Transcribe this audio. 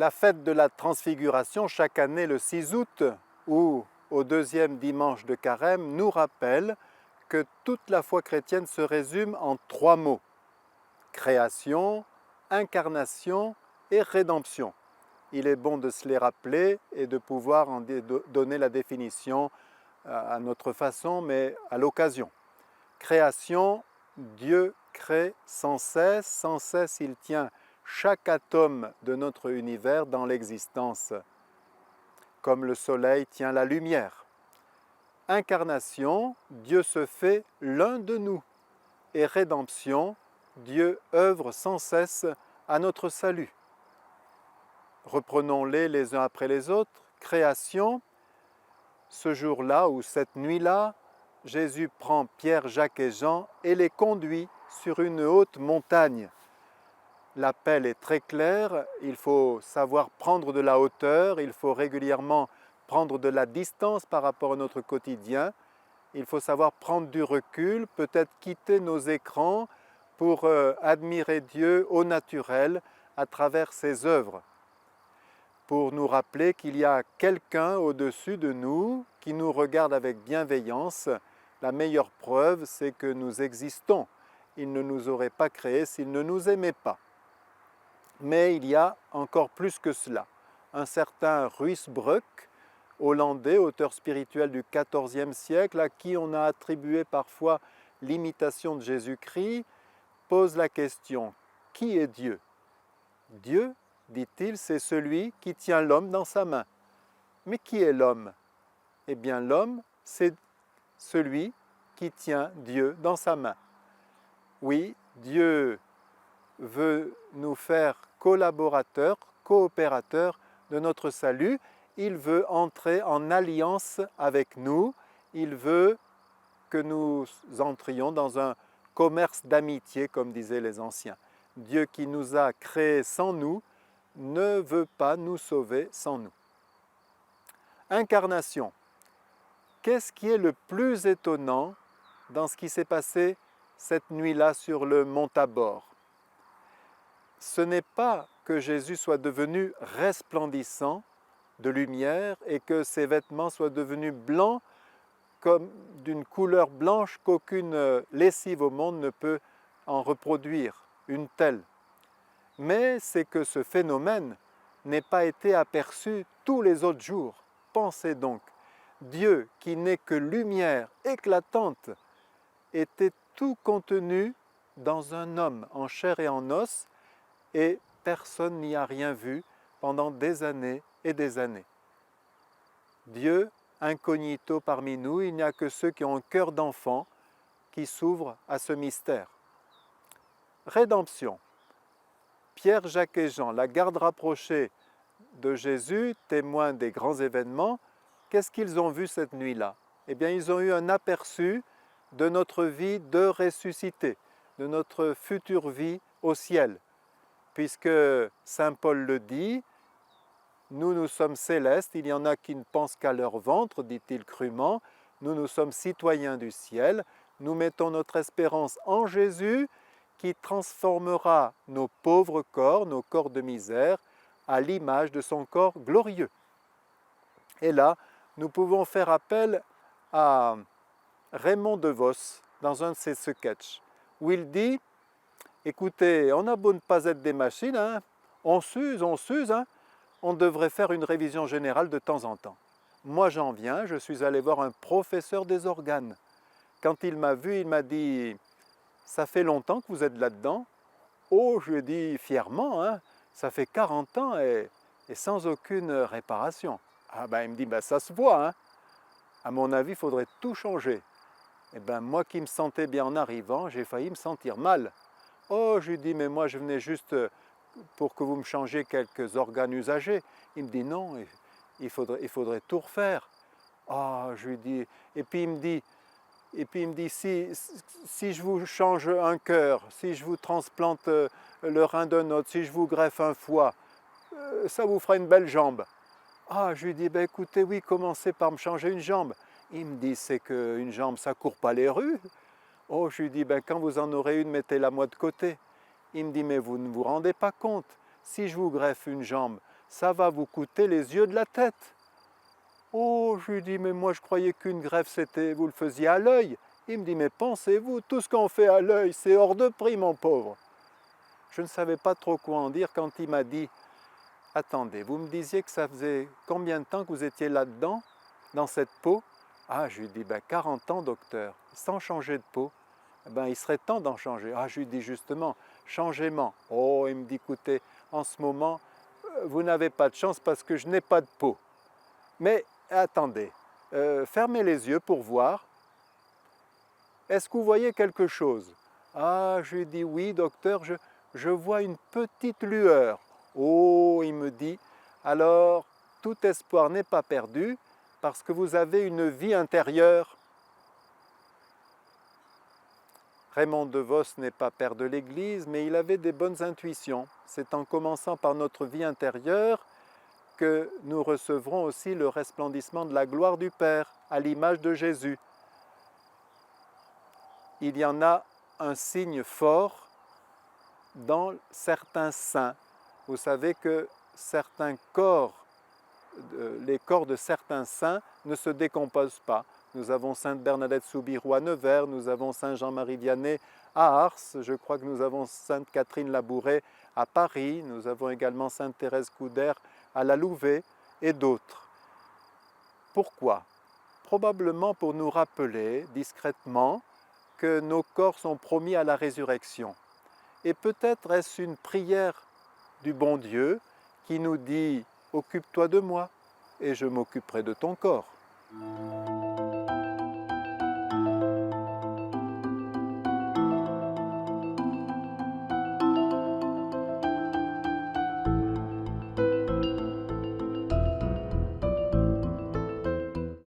La fête de la Transfiguration, chaque année le 6 août ou au deuxième dimanche de Carême, nous rappelle que toute la foi chrétienne se résume en 3 mots: création, incarnation et rédemption. Il est bon de se les rappeler et de pouvoir en donner la définition à notre façon, mais à l'occasion. Création, Dieu crée sans cesse il tient chaque atome de notre univers dans l'existence, comme le soleil tient la lumière. Incarnation, Dieu se fait l'un de nous. Et rédemption, Dieu œuvre sans cesse à notre salut. Reprenons-les les uns après les autres. Création, ce jour-là ou cette nuit-là, Jésus prend Pierre, Jacques et Jean et les conduit sur une haute montagne. L'appel est très clair, il faut savoir prendre de la hauteur, il faut régulièrement prendre de la distance par rapport à notre quotidien, il faut savoir prendre du recul, peut-être quitter nos écrans pour admirer Dieu au naturel à travers ses œuvres, pour nous rappeler qu'il y a quelqu'un au-dessus de nous qui nous regarde avec bienveillance. La meilleure preuve, c'est que nous existons. Il ne nous aurait pas créés s'il ne nous aimait pas. Mais il y a encore plus que cela. Un certain Ruysbroeck, hollandais, auteur spirituel du XIVe siècle, à qui on a attribué parfois l'imitation de Jésus-Christ, pose la question: qui est Dieu? Dieu, dit-il, c'est celui qui tient l'homme dans sa main. Mais qui est l'homme? Eh bien, l'homme, c'est celui qui tient Dieu dans sa main. Oui, Dieu veut nous faire collaborateurs, coopérateurs de notre salut. Il veut entrer en alliance avec nous. Il veut que nous entrions dans un commerce d'amitié, comme disaient les anciens. Dieu qui nous a créés sans nous ne veut pas nous sauver sans nous. Incarnation. Qu'est-ce qui est le plus étonnant dans ce qui s'est passé cette nuit-là sur le mont Tabor? Ce n'est pas que Jésus soit devenu resplendissant de lumière et que ses vêtements soient devenus blancs comme d'une couleur blanche qu'aucune lessive au monde ne peut en reproduire, une telle. Mais c'est que ce phénomène n'ait pas été aperçu tous les autres jours. Pensez donc, Dieu qui n'est que lumière éclatante était tout contenu dans un homme en chair et en os, et personne n'y a rien vu pendant des années et des années. Dieu, incognito parmi nous, il n'y a que ceux qui ont un cœur d'enfant qui s'ouvrent à ce mystère. Rédemption. Pierre, Jacques et Jean, la garde rapprochée de Jésus, témoins des grands événements, qu'est-ce qu'ils ont vu cette nuit-là? Eh bien, ils ont eu un aperçu de notre vie de ressuscité, de notre future vie au ciel. Puisque saint Paul le dit, nous sommes célestes, il y en a qui ne pensent qu'à leur ventre, dit-il crûment, nous sommes citoyens du ciel, nous mettons notre espérance en Jésus qui transformera nos pauvres corps, nos corps de misère, à l'image de son corps glorieux. Et là, nous pouvons faire appel à Raymond DeVos dans un de ses sketchs, où il dit: écoutez, on a beau ne pas être des machines, hein, on s'use, hein, on devrait faire une révision générale de temps en temps. Moi j'en viens, je suis allé voir un professeur des organes. Quand il m'a vu, il m'a dit: ça fait longtemps que vous êtes là-dedans? Oh, je lui ai dit fièrement, hein, ça fait 40 ans et sans aucune réparation. Ah ben il me dit: ben, ça se voit, hein. À mon avis, il faudrait tout changer. Et ben moi qui me sentais bien en arrivant, j'ai failli me sentir mal. Oh, je lui dis: mais moi je venais juste pour que vous me changiez quelques organes usagés. Il me dit: non, il faudrait tout refaire. Ah, je lui dis, et puis il me dit, si je vous change un cœur, si je vous transplante le rein d'un autre, si je vous greffe un foie, ça vous fera une belle jambe. Ah, je lui dis: ben écoutez, oui, commencez par me changer une jambe. Il me dit: c'est qu'une jambe, ça ne court pas les rues. Oh, je lui dis: ben quand vous en aurez une, mettez-la moi de côté. Il me dit: mais vous ne vous rendez pas compte, si je vous greffe une jambe, ça va vous coûter les yeux de la tête. Oh, je lui dis, mais moi je croyais qu'une greffe, c'était, vous le faisiez à l'œil. Il me dit, mais pensez-vous, tout ce qu'on fait à l'œil, c'est hors de prix, mon pauvre. Je ne savais pas trop quoi en dire quand il m'a dit, attendez, vous me disiez que ça faisait combien de temps que vous étiez là-dedans, dans cette peau? Ah, je lui dis, ben 40 ans, docteur, sans changer de peau. Ben, il serait temps d'en changer. Ah, je lui dis justement, changement. Oh, il me dit, écoutez, en ce moment, vous n'avez pas de chance parce que je n'ai pas de peau. Mais attendez, fermez les yeux pour voir. Est-ce que vous voyez quelque chose? Ah, je lui dis, oui, docteur, je vois une petite lueur. Oh, il me dit, alors tout espoir n'est pas perdu parce que vous avez une vie intérieure. Raymond DeVos n'est pas père de l'Église, mais il avait des bonnes intuitions. C'est en commençant par notre vie intérieure que nous recevrons aussi le resplendissement de la gloire du Père, à l'image de Jésus. Il y en a un signe fort dans certains saints. Vous savez que certains corps, les corps de certains saints ne se décomposent pas. Nous avons Sainte Bernadette Soubirous à Nevers, nous avons Saint Jean-Marie Vianney à Ars, je crois que nous avons Sainte Catherine Labouré à Paris, nous avons également Sainte Thérèse Coudert à La Louvet et d'autres. Pourquoi? Probablement pour nous rappeler discrètement que nos corps sont promis à la résurrection. Et peut-être est-ce une prière du bon Dieu qui nous dit « Occupe-toi de moi et je m'occuperai de ton corps ».